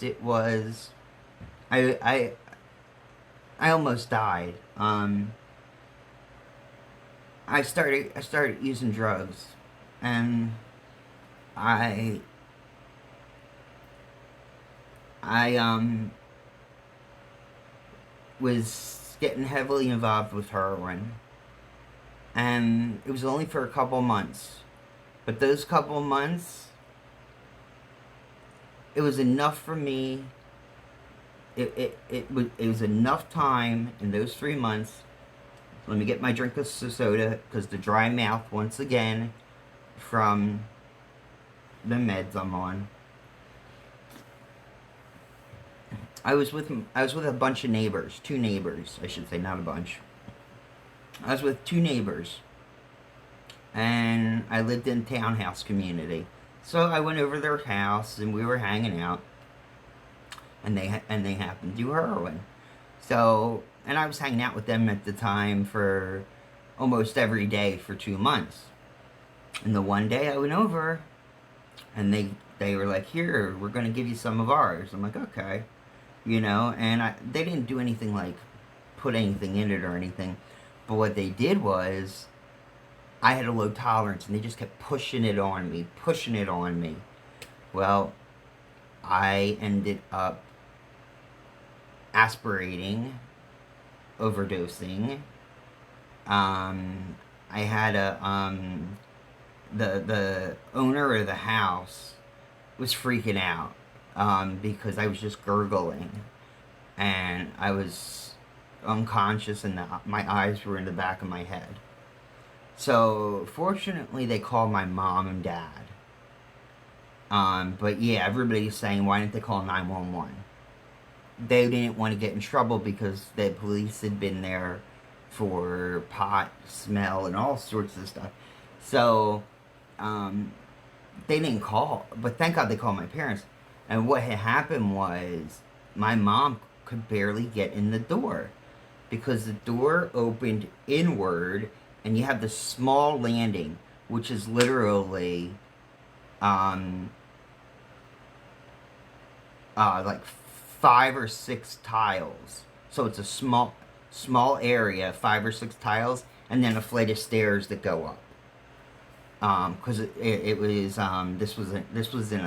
it was, I, I, I almost died. I started using drugs, and I, I was getting heavily involved with heroin, and it was only for a couple months. But those couple months, it was enough for me. It was enough time in those 3 months. Let me get my drink of soda, because the dry mouth once again from the meds I'm on. I was with a bunch of neighbors, two neighbors, I should say, not a bunch. I was with two neighbors, and I lived in a townhouse community. So I went over their house, and we were hanging out, and they happened to do heroin. So, and I was hanging out with them at the time for almost every day for 2 months. And the one day I went over, and they were like, "Here, we're gonna give you some of ours." I'm like, "Okay," And they didn't do anything like put anything in it or anything, but what they did was, I had a low tolerance, and they just kept pushing it on me, pushing it on me. Well, I ended up aspirating, overdosing. I had the owner of the house was freaking out, because I was just gurgling, and I was unconscious, and my eyes were in the back of my head. So fortunately, they called my mom and dad. But yeah, everybody's saying, why didn't they call 911? They didn't want to get in trouble because the police had been there for pot smell and all sorts of stuff. So they didn't call, but thank God they called my parents. And what had happened was, my mom could barely get in the door, because the door opened inward, and you have this small landing, which is literally like 5 or 6 tiles. So it's a small area, 5 or 6 tiles, and then a flight of stairs that go up. Because it was this was in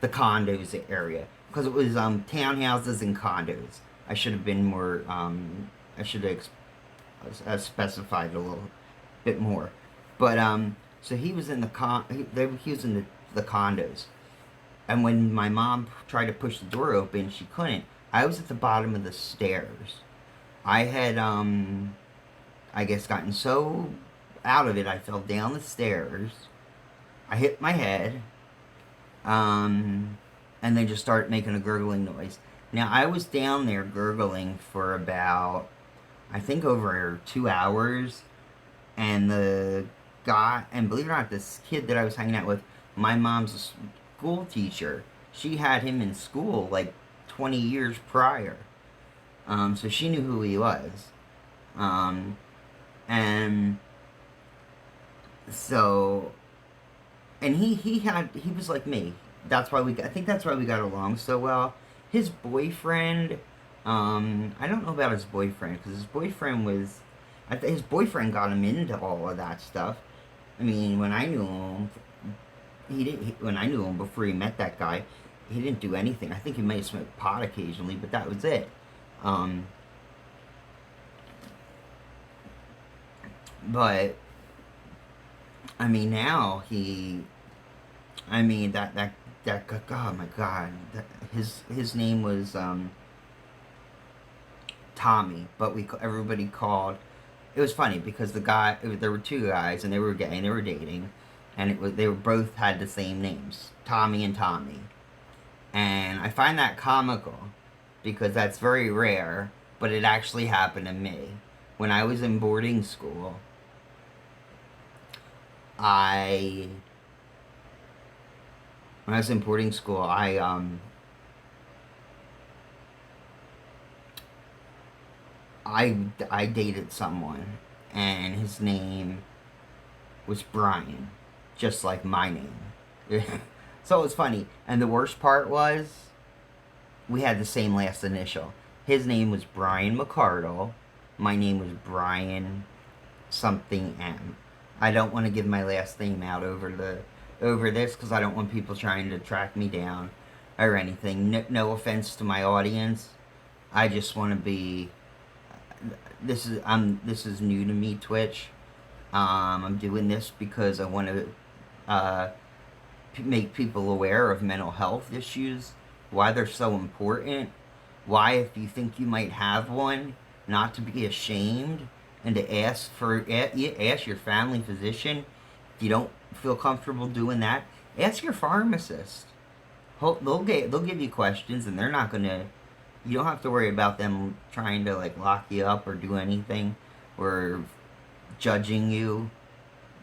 the condos area, because it was townhouses and condos. I should have been more. I should have specified a little bit more. But so he was in he was in the condos, and when my mom tried to push the door open, she couldn't. I was at the bottom of the stairs. I had I guess gotten so out of it, I fell down the stairs. I hit my head, and then just started making a gurgling noise. Now, I was down there gurgling for about, I think, over 2 hours, and the guy, and believe it or not, this kid that I was hanging out with, my mom's school teacher, she had him in school like 20 years prior. So she knew who he was. And so, and he was like me. I think that's why we got along so well. His boyfriend, I don't know about his boyfriend, because his boyfriend got him into all of that stuff. I mean, when I knew him, when I knew him before he met that guy, he didn't do anything. I think he might have smoked pot occasionally, but that was it. But I mean, now oh my God, his name was Tommy, but everybody called. It was funny because there were two guys, and they were gay, and they were dating, and they were both had the same names, Tommy and Tommy, and I find that comical because that's very rare, but it actually happened to me when I was in boarding school. When I was in boarding school, I dated someone, and his name was Brian, just like my name. So it was funny, and the worst part was, we had the same last initial. His name was Brian McCardle. My name was Brian something M. I don't want to give my last name out over this because I don't want people trying to track me down or anything. No offense to my audience. I just want to be. This is new to me, Twitch. I'm doing this because I want to make people aware of mental health issues, why they're so important, why if you think you might have one, not to be ashamed and to ask your family physician. If you don't feel comfortable doing that, ask your pharmacist. They'll give you questions, and they're not gonna. You don't have to worry about them trying to like lock you up or do anything, or judging you.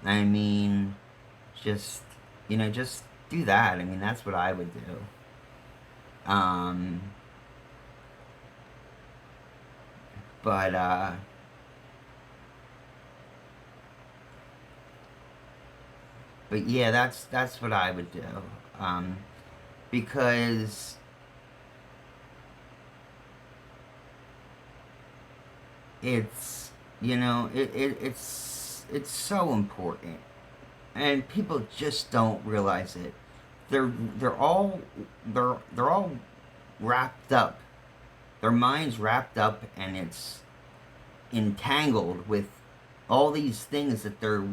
I mean, just just do that. I mean, that's what I would do. But yeah, that's what I would do. Because it's it's so important, and people just don't realize it. They're all they're all wrapped up. Their mind's wrapped up, and it's entangled with all these things that they're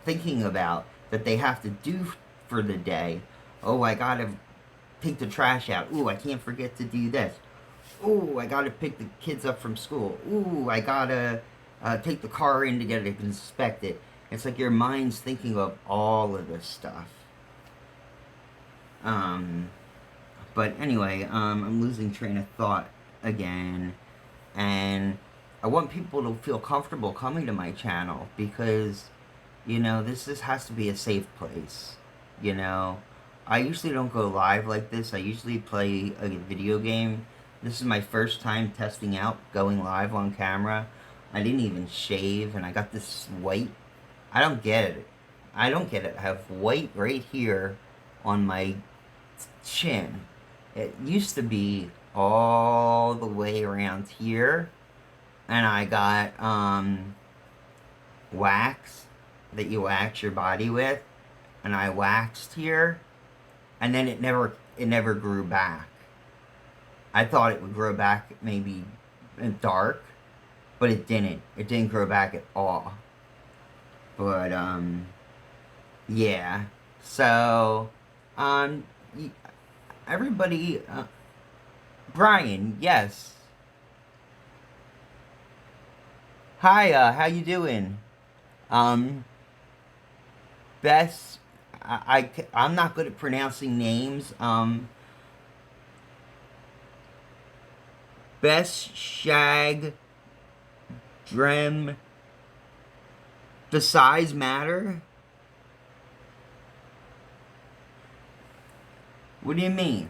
thinking about that they have to do for the day. Oh, I gotta take the trash out. Ooh, I can't forget to do this. Ooh, I gotta pick the kids up from school. Ooh, I gotta take the car in to get it inspected. It's like your mind's thinking of all of this stuff. But anyway, I'm losing train of thought again, and I want people to feel comfortable coming to my channel because, this has to be a safe place. I usually don't go live like this. I usually play a video game. This is my first time testing out going live on camera. I didn't even shave, and I got this white. I don't get it. I have white right here on my chin. It used to be all the way around here, and I got wax that you wax your body with, and I waxed here, and then it never grew back. I thought it would grow back maybe in dark, but it didn't. It didn't grow back at all. But yeah. So everybody, Brian, yes. Hi, how you doing? Best, I'm not good at pronouncing names. Best Shag Drem. The size matter? What do you mean?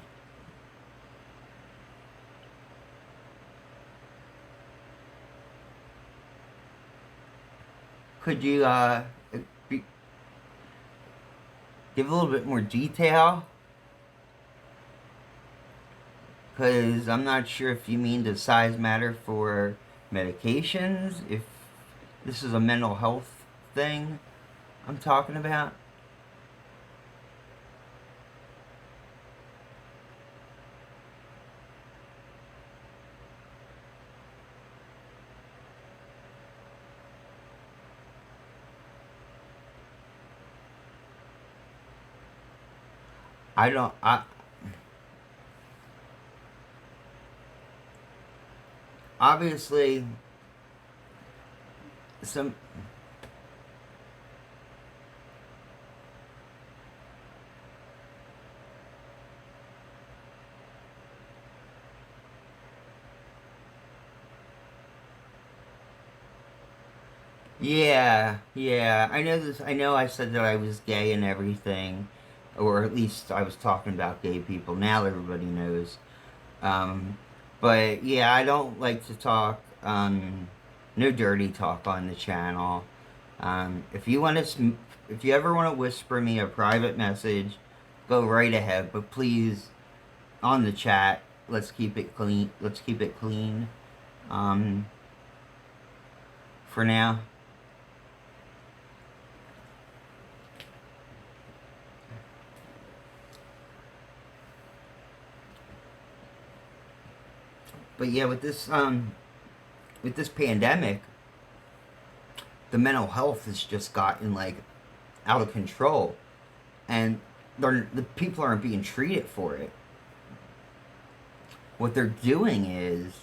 Could you give a little bit more detail? Because I'm not sure if you mean does size matter for medications, if this is a mental health thing I'm talking about. Obviously, some... Yeah, I know this, I know I said that I was gay and everything, or at least I was talking about gay people. Now everybody knows. Um, but yeah, I don't like to talk, no dirty talk on the channel. If you want to, if you ever want to whisper me a private message, go right ahead. But please, on the chat, let's keep it clean. Let's keep it clean. For now. But yeah, with this pandemic, the mental health has just gotten like out of control, and the people aren't being treated for it. What they're doing is,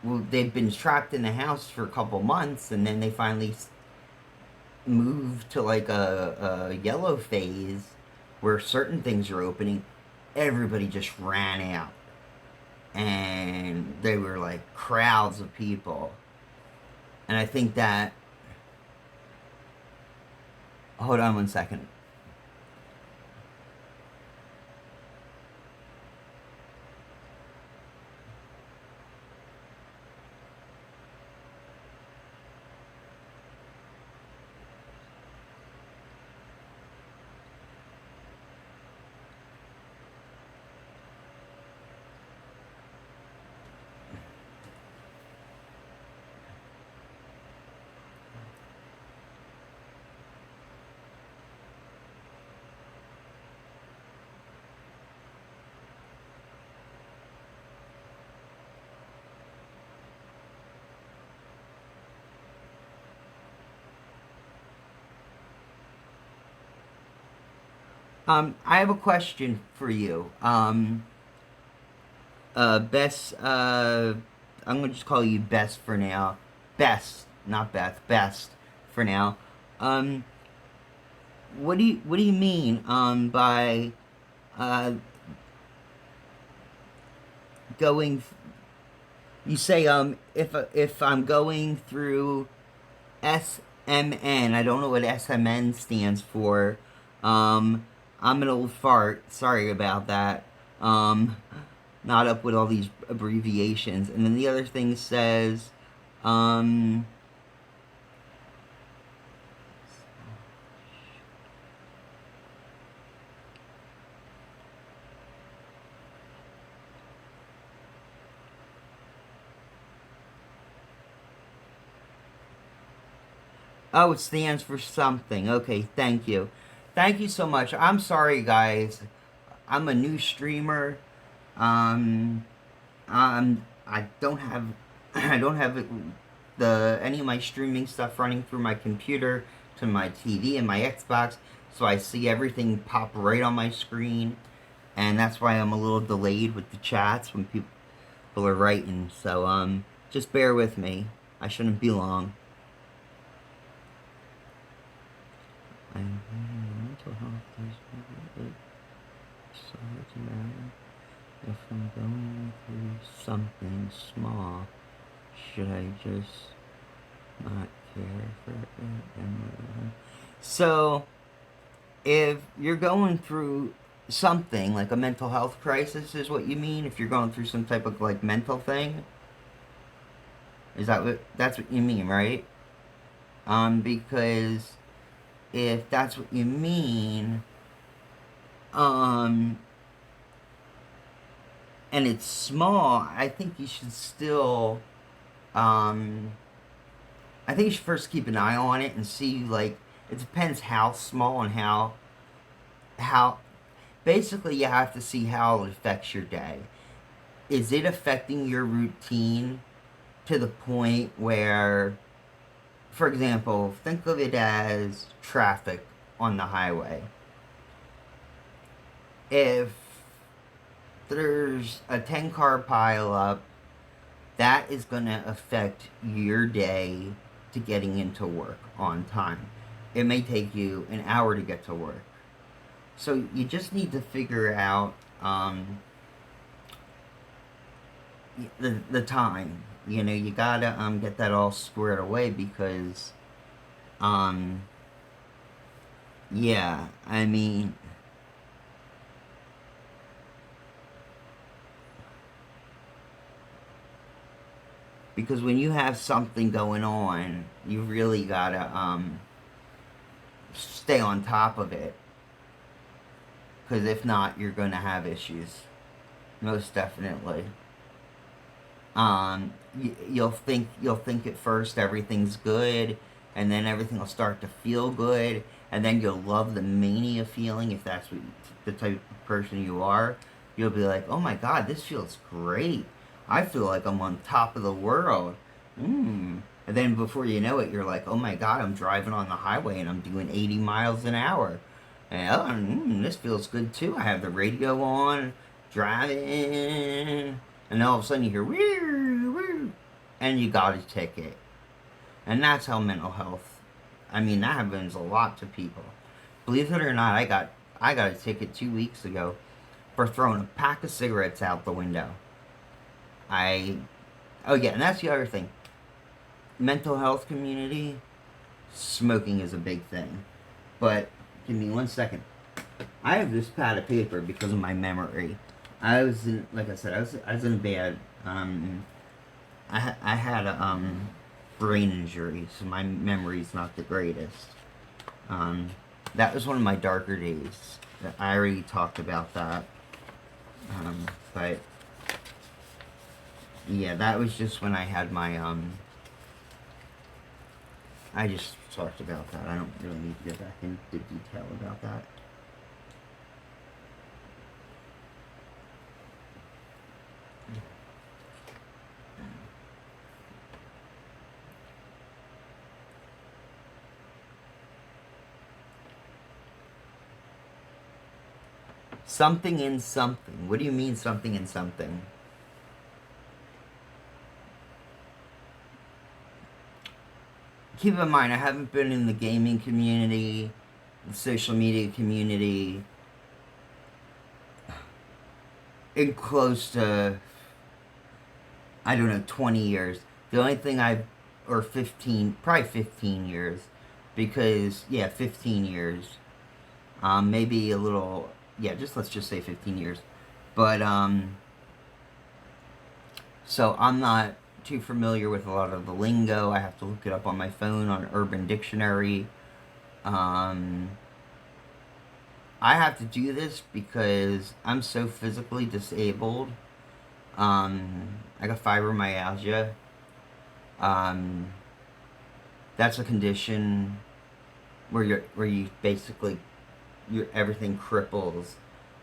well, they've been trapped in the house for a couple months, and then they finally moved to like a yellow phase where certain things are opening. Everybody just ran out, and they were like crowds of people. And I think that, hold on one second. I have a question for you. Bess, I'm gonna just call you Bess for now. Bess, not Beth. Best for now. Um, what do you mean, by, uh, going, you say, if I'm going through SMN, I don't know what SMN stands for. Um, I'm an old fart. Sorry about that. Um, Not up with all these abbreviations. And then the other thing says, um, oh, it stands for something. Okay, thank you. Thank you so much. I'm sorry, guys. I'm a new streamer. Um, I don't have, I don't have any of my streaming stuff running through my computer to my TV and my Xbox, so I see everything pop right on my screen, and that's why I'm a little delayed with the chats when people are writing. So just bear with me. I shouldn't be long. Mental health is so it's a matter. If I'm going through something small, should I just not care for it? So, if you're going through something like a mental health crisis, is what you mean? If you're going through some type of like mental thing, that's what you mean, right? Because if that's what you mean, and it's small, I think you should still, I think you should first keep an eye on it and see, like, it depends how small and how, basically you have to see how it affects your day. Is it affecting your routine to the point where, for example, think of it as traffic on the highway. If there's a 10-car pileup, that is going to affect your day to getting into work on time. It may take you an hour to get to work. So you just need to figure out the time. You know, you gotta get that all squared away because yeah, I mean, because when you have something going on, you really gotta stay on top of it, because if not, you're gonna have issues. most definitely. You'll think at first everything's good, and then everything will start to feel good, and then you'll love the mania feeling if that's what the type of person you are. You'll be like, oh my god, this feels great. I feel like I'm on top of the world. And then before you know it, you're like, oh my god, I'm driving on the highway and I'm doing 80 miles an hour. And this feels good too. I have the radio on, driving, and all of a sudden you hear woo, woo, and you got a ticket. And that's how mental health. I mean, that happens a lot to people. Believe it or not, I got a ticket 2 weeks ago for throwing a pack of cigarettes out the window. Oh yeah, and that's the other thing. Mental health community, smoking is a big thing. But give me 1 second. I have this pad of paper because of my memory. Like I said, I was in a bad, I had a, brain injury, so my memory's not the greatest. That was one of my darker days. I already talked about that. But, yeah, that was just when I had my, I just talked about that. I don't really need to get back into detail about that. Something in something. What do you mean something in something? Keep in mind, I haven't been in the gaming community, the social media community, in close to, I don't know, 20 years. The only thing or 15, probably 15 years, because, yeah, 15 years. Maybe a little, yeah, let's just say 15 years. But, so I'm not too familiar with a lot of the lingo. I have to look it up on my phone on Urban Dictionary. I have to do this because I'm so physically disabled. I got fibromyalgia. That's a condition where you basically everything cripples,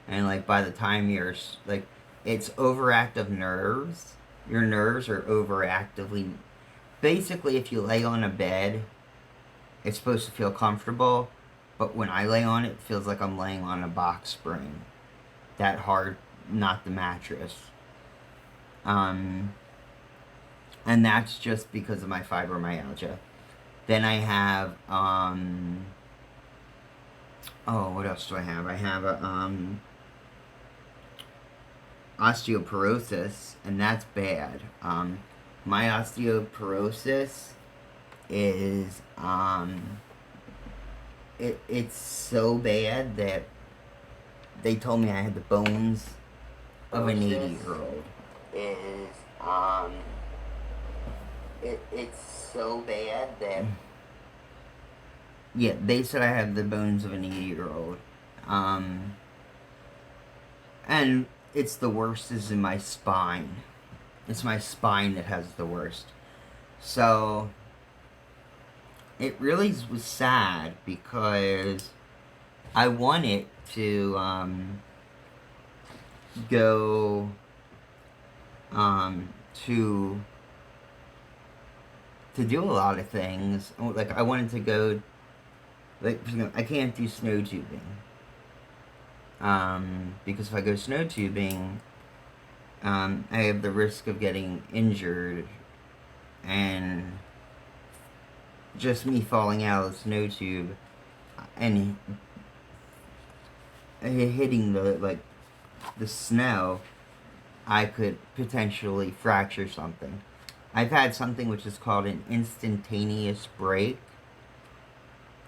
and like by the time you're like, it's overactive nerves. Your nerves are overactively. Basically, if you lay on a bed, it's supposed to feel comfortable, but when I lay on it, it feels like I'm laying on a box spring. That hard, not the mattress. And that's just because of my fibromyalgia. Then I have, what else do I have? I have a, osteoporosis, and that's bad. My osteoporosis is, it's so bad that they told me I had the bones of an 80-year-old. It's so bad that, yeah, they said I have the bones of an 80-year-old. And it's the worst is in my spine. It's my spine that has the worst. So, it really was sad because I wanted to, go, to do a lot of things. Like, I wanted to go, like, I can't do snow tubing. Because if I go snow tubing, I have the risk of getting injured, and just me falling out of the snow tube and hitting the snow, I could potentially fracture something. I've had something which is called an instantaneous break.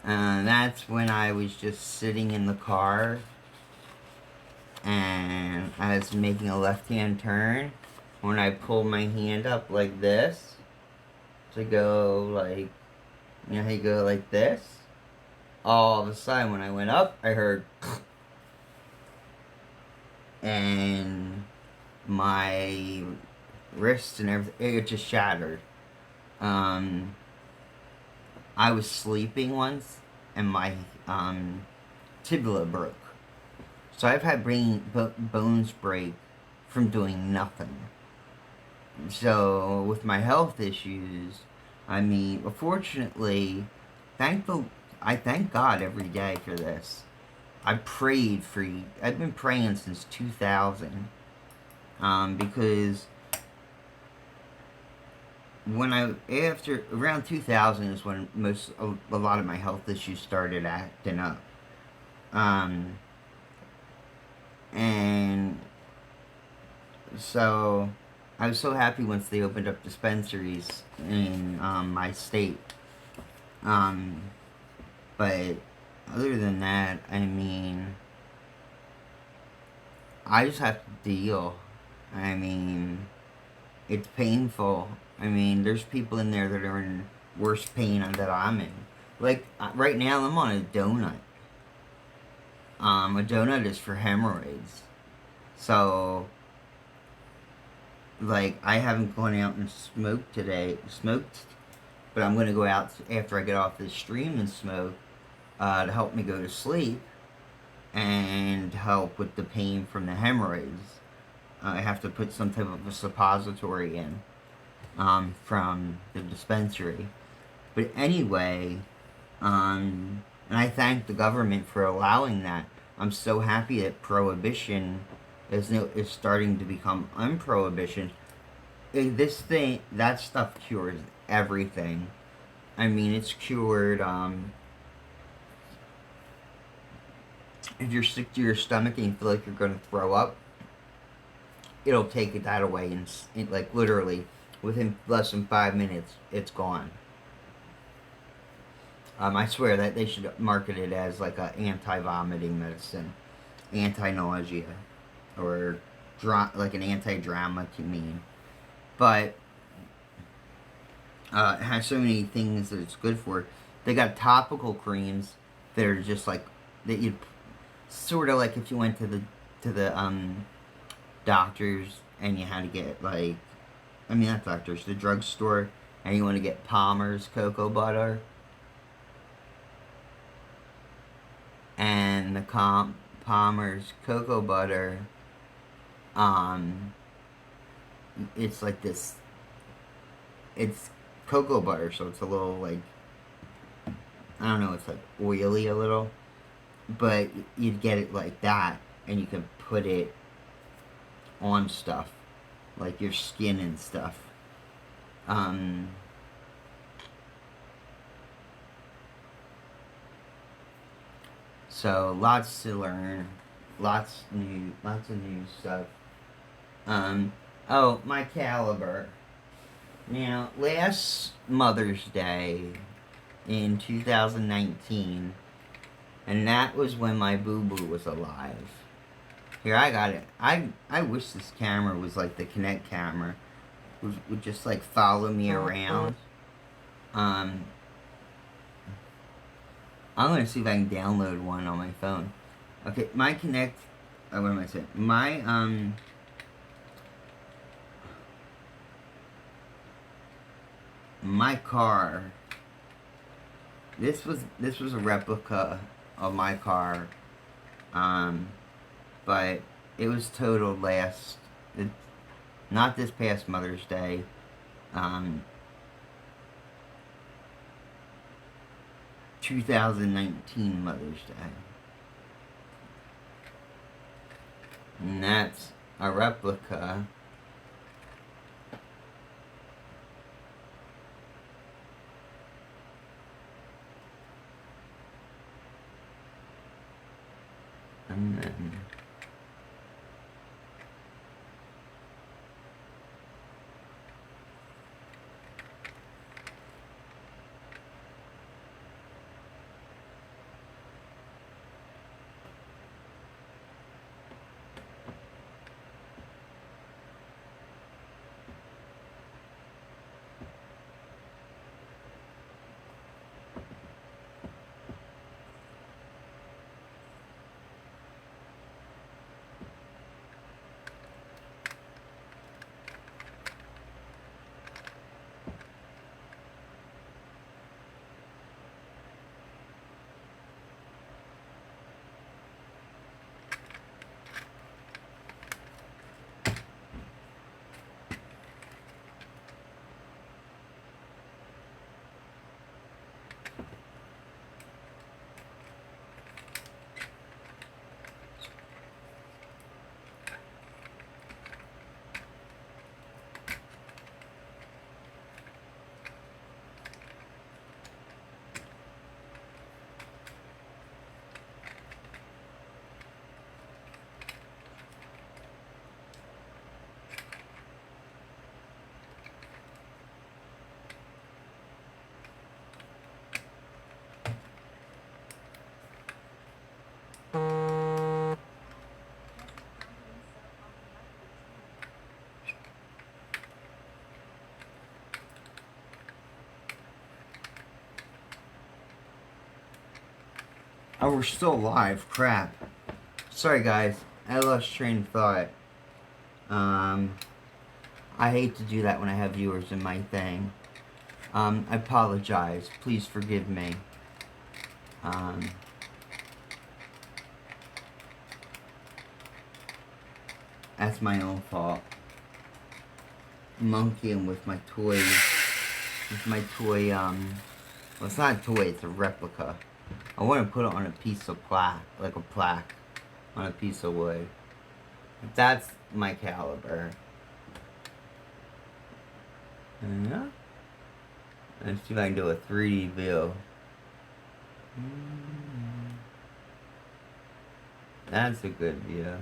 That's when I was just sitting in the car and I was making a left-hand turn. When I pulled my hand up like this to go like, you know how you go like this? All of a sudden when I went up, I heard and my wrists and everything, it just shattered. Um, I was sleeping once, and my tibia broke. So I've had bones break from doing nothing. So with my health issues, I mean, fortunately, thank the I thank God every day for this. I've been praying since 2000, because after around 2000 is when a lot of my health issues started acting up. Um, and so I was so happy once they opened up dispensaries in my state. Um, but other than that, I mean, I just have to deal. I mean, it's painful. I mean, there's people in there that are in worse pain than I'm in. Like, right now, I'm on a donut. A donut is for hemorrhoids. So, like, I haven't gone out and smoked today. But I'm going to go out after I get off this stream and smoke, to help me go to sleep and help with the pain from the hemorrhoids. I have to put some type of a suppository in, from the dispensary. But anyway, and I thank the government for allowing that. I'm so happy that prohibition is starting to become unprohibition. That stuff cures everything. I mean, it's cured, if you're sick to your stomach and you feel like you're going to throw up, it'll take that away, and like, literally, within less than 5 minutes, it's gone. I swear that they should market it as like a anti-vomiting medicine, anti-nausea, or like an anti-Dramamine. But it has so many things that it's good for. They got topical creams that are just like that you sort of like if you went to the doctors and you had to get like, I mean, not doctors, the drugstore, and you want to get Palmer's cocoa butter. And the Palmer's cocoa butter, it's like this, it's cocoa butter, so it's a little like, I don't know, it's like oily a little, but you'd get it like that, and you can put it on stuff, like your skin and stuff. So lots to learn, lots of new stuff. Oh, my caliber. Now, last Mother's Day in 2019, and that was when my boo-boo was alive. Here, I got it. I wish this camera was like the Kinect camera. Would just like follow me around. I'm gonna see if I can download one on my phone. Okay, my Kinect. What am I saying? My car. This was a replica of my car, but it was totaled not this past Mother's Day, 2019 Mother's Day. And that's a replica. And then Oh, we're still alive. Crap. Sorry, guys. I lost train of thought. I hate to do that when I have viewers in my thing. I apologize. Please forgive me. That's my own fault. Monkeying with my toy. With my toy, well, it's not a toy, it's a replica. I want to put it on a piece of plaque, like a plaque, on a piece of wood. That's my caliber. Yeah. Let's see if I can do a 3D view. That's a good view.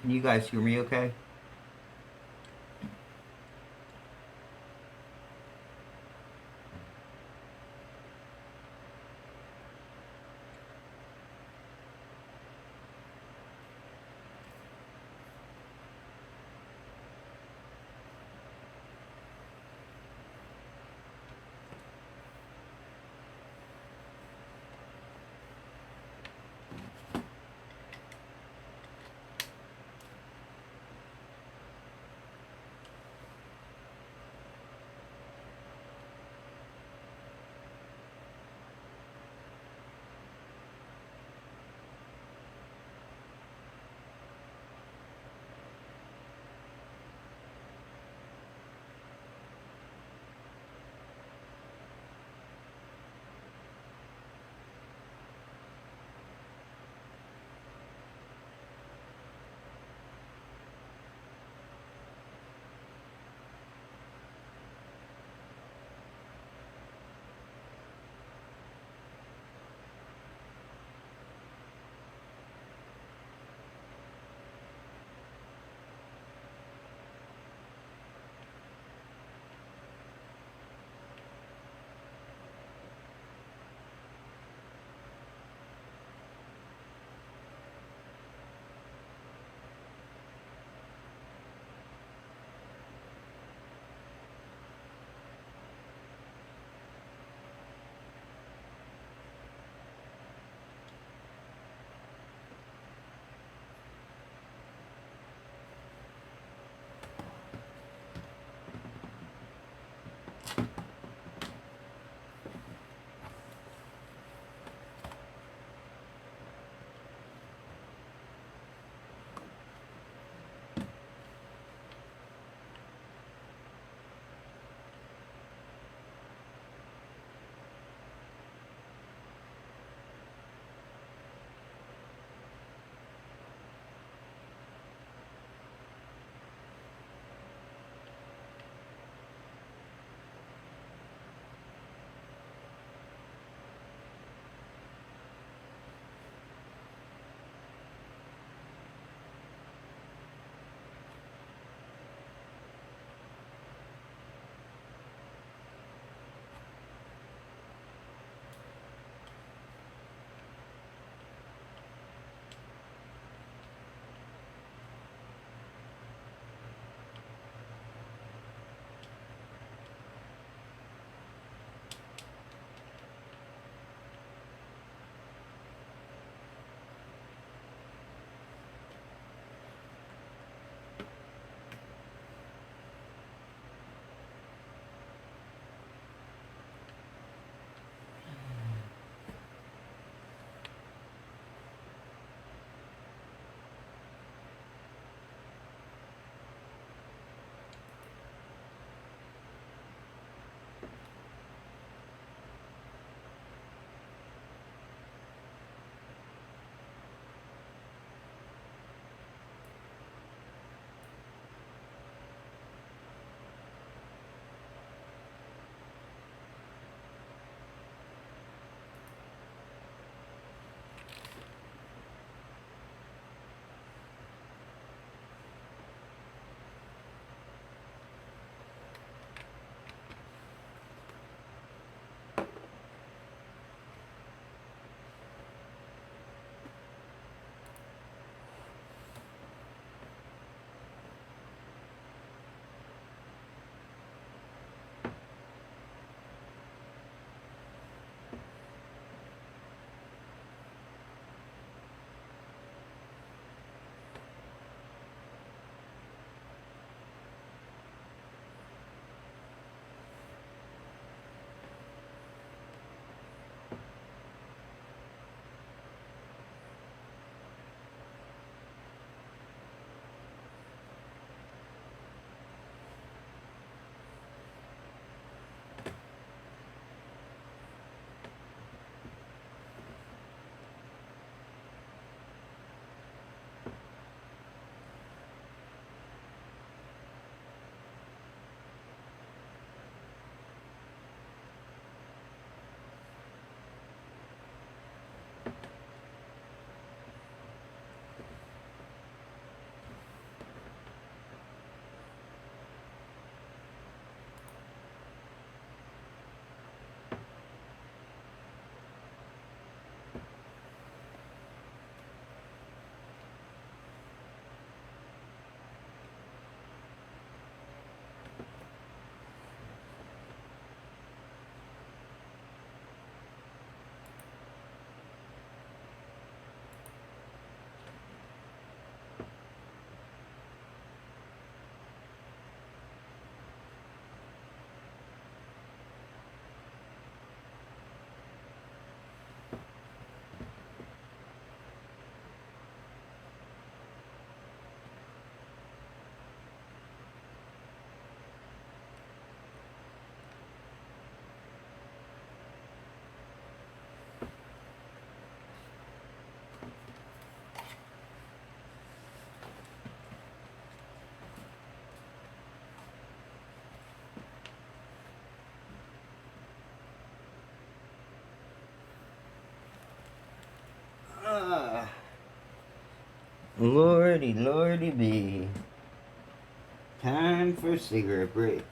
Can you guys hear me okay? Lordy, lordy be. Time for a cigarette break.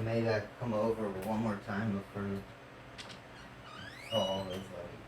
Maybe I come over one more time before fall is like